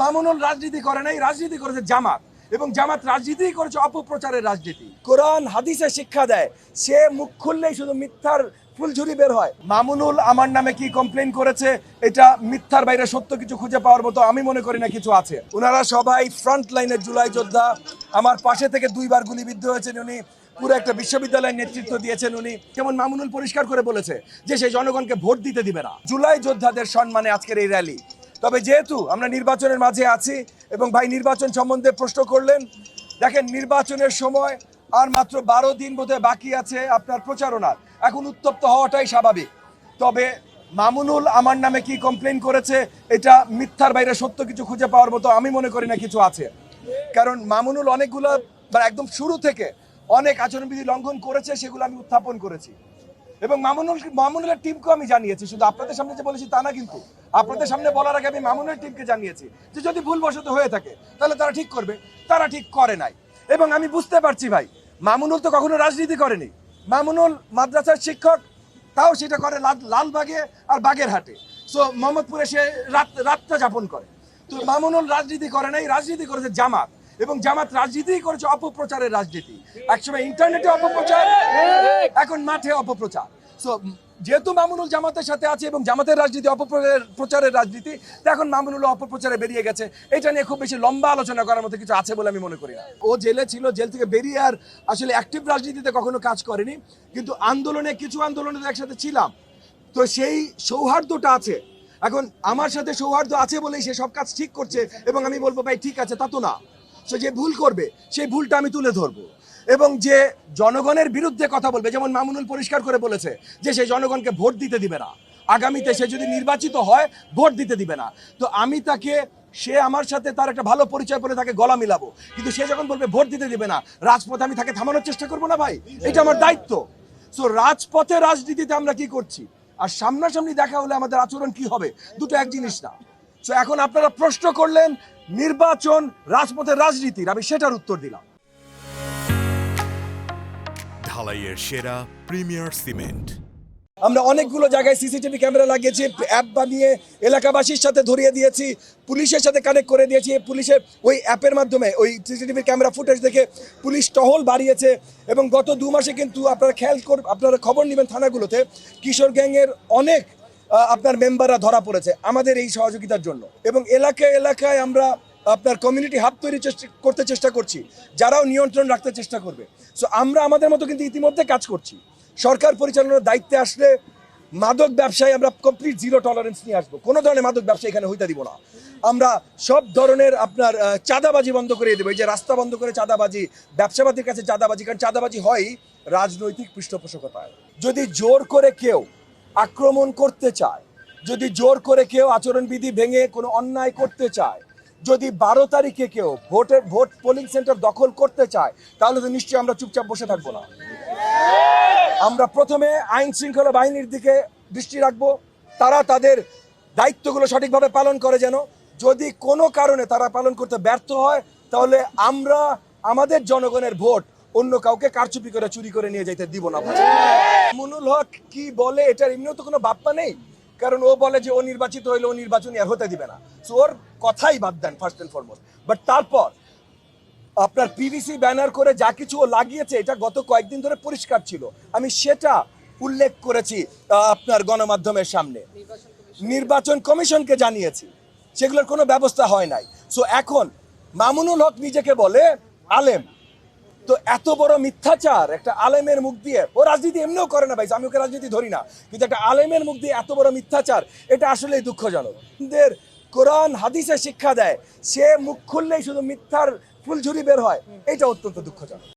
মামুনুল রাজনীতি করে নাই, রাজনীতি করেছে জামাত, এবং জামাত রাজনীতি করেছে অপপ্রচারের রাজনীতি। কোরআন হাদিসে শিক্ষা দেয়, সে মুখ খুললেই শুধু মিথ্যার ফুলঝুরি বের হয়। মামুনুল আমার নামে কি কমপ্লেন করেছে, এটা মিথ্যার বাইরে সত্য কিছু খুঁজে পাওয়ার মতো আমি মনে করি না কিছু আছে। ওনারা সবাই ফ্রন্ট লাইনের জুলাই যোদ্ধা। আমার পাশে থেকে 2 বার গুলিবিদ্ধ হয়েছেন উনি, পুরো একটা বিশ্ববিদ্যালয়ের নেতৃত্ব দিয়েছেন উনি। যেমন মামুনুল পরিষ্কার করে বলেছে যে সেই জনগণকে ভোট দিতে দিবে না। জুলাই যোদ্ধাদের সম্মানে আজকের এই র্যালি। তবে যেহেতু আমরা নির্বাচনের মাঝে আছি এবং ভাই নির্বাচন সম্বন্ধে প্রশ্ন করলেন, দেখেন নির্বাচনের সময় আর মাত্র 12 দিন বোধহয় বাকি আছে আপনার প্রচারণার। এখন উত্তপ্ত হওয়াটাই স্বাভাবিক। তবে মামুনুল আমার নামে কি কমপ্লেন করেছে, এটা মিথ্যার বাইরে সত্য কিছু খুঁজে পাওয়ার মতো আমি মনে করি না কিছু আছে। কারণ মামুনুল অনেকগুলো একদম শুরু থেকে অনেক আচরণবিধি লঙ্ঘন করেছে, সেগুলো আমি উত্থাপন করেছি এবং মামুনুলের টিমকেও আমি জানিয়েছি। শুধু আপনাদের সামনে যে বলেছি তা না, কিন্তু আপনাদের সামনে বলার আগে আমি মামুনুলের টিমকে জানিয়েছি যে যদি ভুলবশত হয়ে থাকে তাহলে তারা ঠিক করবে। তারা ঠিক করে নাই এবং আমি বুঝতে পারছি ভাই, মামুনুল তো কখনো রাজনীতি করেনি। মামুনুল মাদ্রাসার শিক্ষক, তাও সেটা করে লালবাগে আর বাগেরহাটে। সো মোহাম্মদপুরে সে রাতটা যাপন করে। তো মামুনুল রাজনীতি করে নাই, রাজনীতি করেছে জামাত, এবং জামাত রাজনীতি করেছে অপপ্রচারের রাজনীতি। একসময় ইন্টারনেটে অপপ্রচার, এখন মাঠে অপপ্রচার। সো যেহেতু মামুনুল জামাতের সাথে আছে এবং জামাতের রাজনীতি অপপ্রচারের রাজনীতি, তো এখন মামুনুল অপপ্রচারে বেরিয়ে গেছে। এটা নিয়ে খুব বেশি লম্বা আলোচনা করার মতো কিছু আছে বলে আমি মনে করি না। ও জেলে ছিল, জেল থেকে বেরিয়ে আর আসলে অ্যাক্টিভ রাজনীতিতে কখনো কাজ করেনি, কিন্তু আন্দোলনে কিছু আন্দোলনে একসাথে ছিলাম। তো সেই সৌহার্দ্যটা আছে। এখন আমার সাথে সৌহার্দ্য আছে বলেই সে সব কাজ ঠিক করছে এবং আমি বলবো ভাই ঠিক আছে, তা তো না। সে যে ভুল করবে সেই ভুলটা আমি তুলে ধরবো, এবং যে জনগণের বিরুদ্ধে কথা বলবে, যেমন মামুনুল পরিষ্কার করে বলেছে যে সেই জনগণকে ভোট দিতে দিবে না, আগামীতে সে যদি নির্বাচিত হয় ভোট দিতে দিবে না। তো আমি তাকে, সে আমার সাথে তার একটা ভালো পরিচয় বলে তাকে গলা মিলাবো, কিন্তু সে যখন বলবে ভোট দিতে দিবে না, রাজপথে আমি তাকে থামানোর চেষ্টা করবো না ভাই, এটা আমার দায়িত্ব। সো রাজপথে রাজনীতিতে আমরা কি করছি আর সামনাসামনি দেখা হলে আমাদের আচরণ কি হবে, দুটো এক জিনিস না। সো এখন আপনারা প্রশ্ন করলেন নির্বাচন রাজপথের রাজনীতির, আমি সেটার উত্তর দিলাম। ঢালাইয়ের সেরা প্রিমিয়ার সিমেন্ট। আমরা অনেকগুলো জায়গায় সিসিটিভি ক্যামেরা লাগিয়েছি, অ্যাপ বানিয়ে এলাকাবাসীর সাথে ধরিয়ে দিয়েছি, পুলিশের সাথে কানেক্ট করে দিয়েছি। পুলিশের ওই অ্যাপের মাধ্যমে ওই সিসিটিভি ক্যামেরা ফুটেজ দেখে পুলিশ টহল বাড়িয়েছে। এবং গত 2 মাসে কিন্তু আপনারা খবর নেবেন থানাগুলোতে, কিশোর গ্যাংয়ের অনেক আপনার মেম্বাররা ধরা পড়েছে আমাদের এই সহযোগিতার জন্য। এবং এলাকায় এলাকায় আমরা আপনার কমিউনিটি হাব তৈরি করতে চেষ্টা করছি, যারাও নিয়ন্ত্রণ রাখতে চেষ্টা করবে। সো আমরা আমাদের মতো কিন্তু ইতিমধ্যে কাজ করছি। সরকার পরিচালনার দায়িত্বে আসলে মাদক ব্যবসায় আমরা কমপ্লিট জিরো টলারেন্স নিয়ে আসবো। কোনো ধরনের মাদক ব্যবসা এখানে হইতে দিব না। আমরা সব ধরনের আপনার চাঁদাবাজি বন্ধ করে দেবো। এই যে রাস্তা বন্ধ করে চাঁদাবাজি, ব্যবসাবাদীর কাছে চাঁদাবাজি, কারণ চাঁদাবাজি হয় রাজনৈতিক পৃষ্ঠপোষকতায়। যদি জোর করে কেউ আক্রমণ করতে চায়, যদি জোর করে কেউ আচরণবিধি ভেঙে কোনো অন্যায় করতে চায়, যদি 12 তারিখে কেউ ভোট পোলিং সেন্টার দখল করতে চায়, তাহলে তো নিশ্চয়ই আমরা চুপচাপ বসে থাকবো না। আমরা প্রথমে আইন শৃঙ্খলা বাহিনীর দিকে দৃষ্টি রাখবো, তারা তাদের দায়িত্বগুলো সঠিকভাবে পালন করে। যেন যদি কোনো কারণে তারা পালন করতে ব্যর্থ হয়, তাহলে আমরা আমাদের জনগণের ভোট অন্য কাউকে কারচুপি করে চুরি করে নিয়ে যেতে দিব না। মামুনুল হক কি বলে এটার এমনিও তো কোনো বাপ্পা নেই, কারণ ও বলে যে ও নির্বাচিত হইলে ও নির্বাচনী আর হতে দিবে না। সো ওর কথাই বাদ দেন ফার্স্ট অ্যান্ড ফরমোস্ট। বাট তারপর আপনার পিভিসি ব্যানার করে যা কিছু ও লাগিয়েছে, এটা গত কয়েকদিন ধরে পরিষ্কার ছিল। আমি সেটা উল্লেখ করেছি আপনার গণমাধ্যমের সামনে, নির্বাচন কমিশনকে জানিয়েছি, সেগুলোর কোনো ব্যবস্থা হয় নাই। সো এখন মামুনুল হক নিজেকে বলে আলেম। তো এত বড় মিথ্যাচার একটা আলেমের মুখ দিয়ে, ও রাজনীতি এমনিও করে না ভাই, আমি ওকে রাজনীতি ধরি না, কিন্তু একটা আলেমের মুখ দিয়ে এত বড় মিথ্যাচার, এটা আসলেই দুঃখজনক। কোরআন হাদিসে শিক্ষা দেয়, সে মুখ খুললেই শুধু মিথ্যার ফুলঝুরি বের হয়, এটা অত্যন্ত দুঃখজনক।